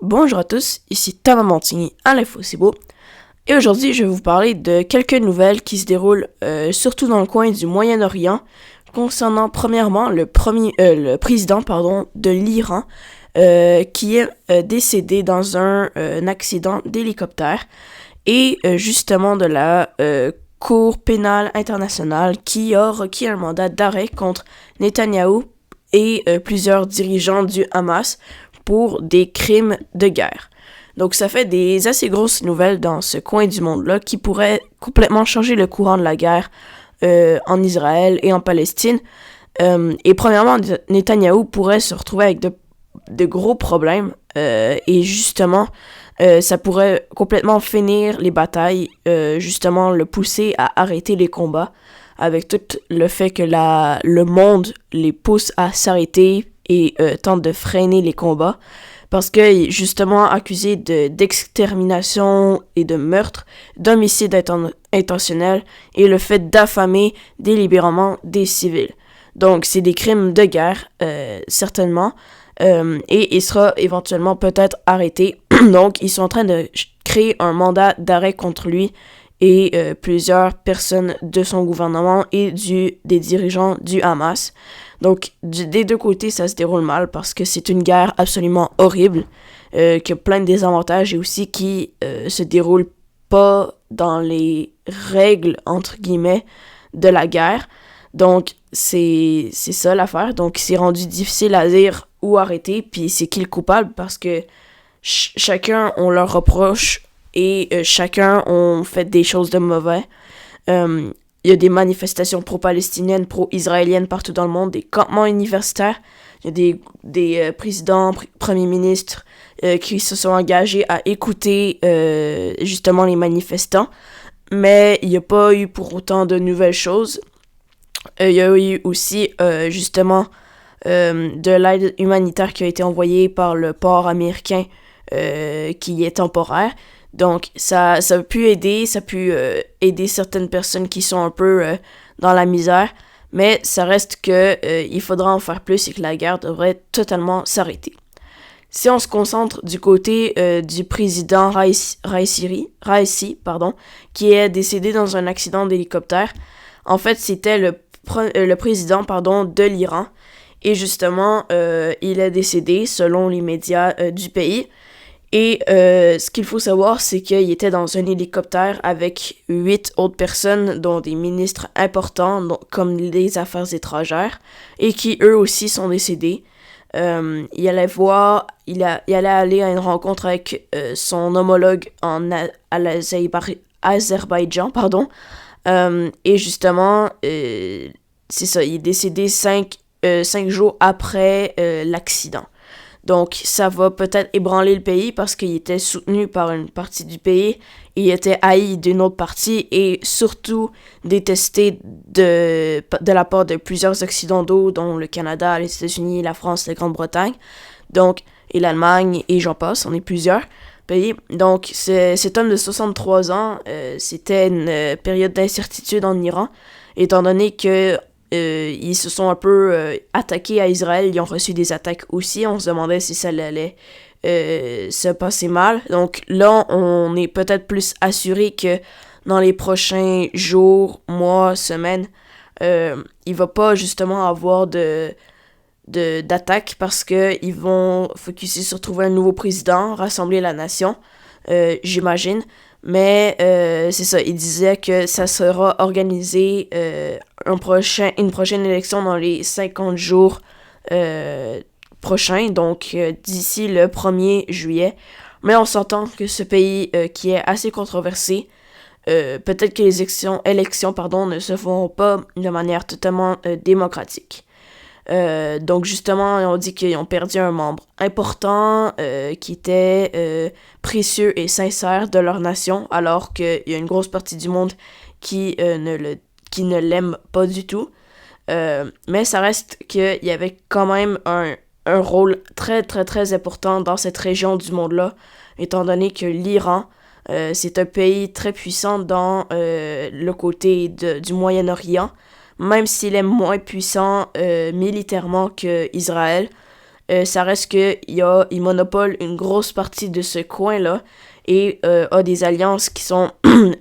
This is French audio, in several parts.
Bonjour à tous, ici Thomas Montigny à l'Info C'est Beau. Et aujourd'hui, je vais vous parler de quelques nouvelles qui se déroulent surtout dans le coin du Moyen-Orient concernant premièrement le président de l'Iran qui est décédé dans un accident d'hélicoptère et justement de la Cour pénale internationale qui a requis un mandat d'arrêt contre Netanyahou et plusieurs dirigeants du Hamas pour des crimes de guerre. Donc ça fait des assez grosses nouvelles dans ce coin du monde-là qui pourraient complètement changer le courant de la guerre en Israël et en Palestine. Et premièrement, Netanyahou pourrait se retrouver avec de gros problèmes et justement, ça pourrait complètement finir les batailles, justement le pousser à arrêter les combats avec tout le fait que le monde les pousse à s'arrêter et tente de freiner les combats parce que justement accusé d'extermination et de meurtre, d'homicide intentionnel et le fait d'affamer délibérément des civils. Donc c'est des crimes de guerre, certainement, et il sera éventuellement peut-être arrêté. Donc ils sont en train de créer un mandat d'arrêt contre lui et plusieurs personnes de son gouvernement et des dirigeants du Hamas. Donc, des deux côtés, ça se déroule mal parce que c'est une guerre absolument horrible, qui a plein de désavantages et aussi qui se déroule pas dans les règles, entre guillemets, de la guerre. Donc, c'est ça l'affaire. Donc, c'est rendu difficile à dire où arrêter, puis c'est qui le coupable parce que chacun, on leur reproche et chacun ont fait des choses de mauvais. Il y a des manifestations pro-palestiniennes, pro-israéliennes partout dans le monde, des campements universitaires. Il y a des présidents, premiers ministres qui se sont engagés à écouter justement les manifestants. Mais il n'y a pas eu pour autant de nouvelles choses. Il y a eu aussi justement de l'aide humanitaire qui a été envoyée par le port américain qui est temporaire. Donc, ça a pu aider, aider certaines personnes qui sont un peu dans la misère, mais ça reste que il faudra en faire plus et que la guerre devrait totalement s'arrêter. Si on se concentre du côté du président Raisi, qui est décédé dans un accident d'hélicoptère, en fait, c'était le président de l'Iran, et justement, il est décédé selon les médias du pays. Et ce qu'il faut savoir, c'est qu'il était dans un hélicoptère avec 8 autres personnes, dont des ministres importants, comme les affaires étrangères, et qui eux aussi sont décédés. Il allait aller à une rencontre avec son homologue à l'Azerbaïdjan, et justement, c'est ça, il est décédé 5 jours après l'accident. Donc, ça va peut-être ébranler le pays parce qu'il était soutenu par une partie du pays, et il était haï d'une autre partie et surtout détesté de la part de plusieurs occidentaux, dont le Canada, les États-Unis, la France, la Grande-Bretagne, donc, et l'Allemagne, et j'en passe, on est plusieurs pays. Donc, cet homme de 63 ans, c'était une période d'incertitude en Iran, étant donné que ils se sont un peu attaqués à Israël, ils ont reçu des attaques aussi, on se demandait si ça allait se passer mal. Donc là, on est peut-être plus assuré que dans les prochains jours, mois, semaines, il va pas justement avoir d'attaque parce que ils vont focuser sur trouver un nouveau président, rassembler la nation, j'imagine. Mais c'est ça, il disait que ça sera organisé une prochaine élection dans les 50 jours prochains, donc d'ici le 1er juillet. Mais on s'entend que ce pays qui est assez controversé, peut-être que les élections ne se font pas de manière totalement démocratique. Donc justement, on dit qu'ils ont perdu un membre important qui était précieux et sincère de leur nation, alors qu'il y a une grosse partie du monde qui ne l'aime pas du tout. Mais ça reste qu'il y avait quand même un rôle très très très important dans cette région du monde-là, étant donné que l'Iran, c'est un pays très puissant dans le côté du Moyen-Orient, même s'il est moins puissant militairement qu'Israël. ça reste il monopole une grosse partie de ce coin-là et a des alliances qui sont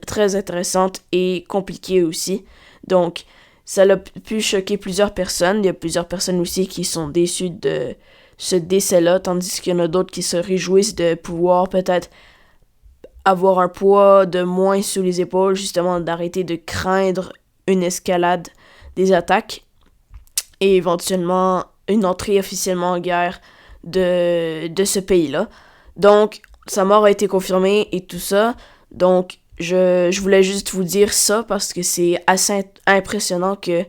très intéressantes et compliquées aussi. Donc, ça a pu choquer plusieurs personnes. Il y a plusieurs personnes aussi qui sont déçues de ce décès-là, tandis qu'il y en a d'autres qui se réjouissent de pouvoir peut-être avoir un poids de moins sous les épaules, justement d'arrêter de craindre une escalade des attaques et éventuellement une entrée officiellement en guerre de ce pays-là. Donc, sa mort a été confirmée et tout ça. Donc, je voulais juste vous dire ça parce que c'est assez impressionnant que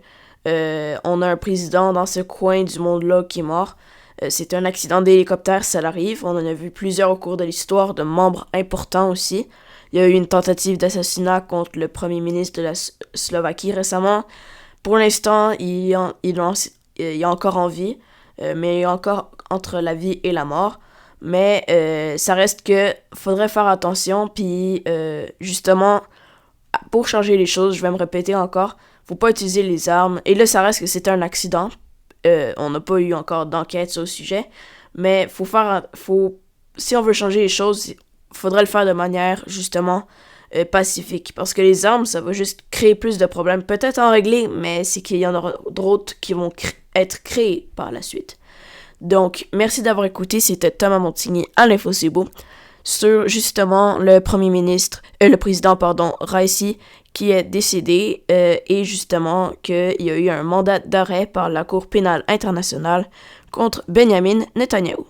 on a un président dans ce coin du monde-là qui est mort. C'est un accident d'hélicoptère, ça l'arrive. On en a vu plusieurs au cours de l'histoire, de membres importants aussi. Il y a eu une tentative d'assassinat contre le premier ministre de la Slovaquie récemment. Pour l'instant, il est encore en vie, mais il est encore entre la vie et la mort. Mais ça reste que faudrait faire attention, puis justement, pour changer les choses, je vais me répéter encore, faut pas utiliser les armes. Et là, ça reste que c'était un accident. On n'a pas eu encore d'enquête sur le sujet, mais si on veut changer les choses, faudrait le faire de manière justement pacifique, parce que les armes, ça va juste créer plus de problèmes, peut-être en régler, mais c'est qu'il y en aura d'autres qui vont être créés par la suite. Donc, merci d'avoir écouté, c'était Thomas Montigny à l'Info C'est Beau sur justement le président Raisi qui est décédé et justement qu'il y a eu un mandat d'arrêt par la Cour pénale internationale contre Benjamin Netanyahou.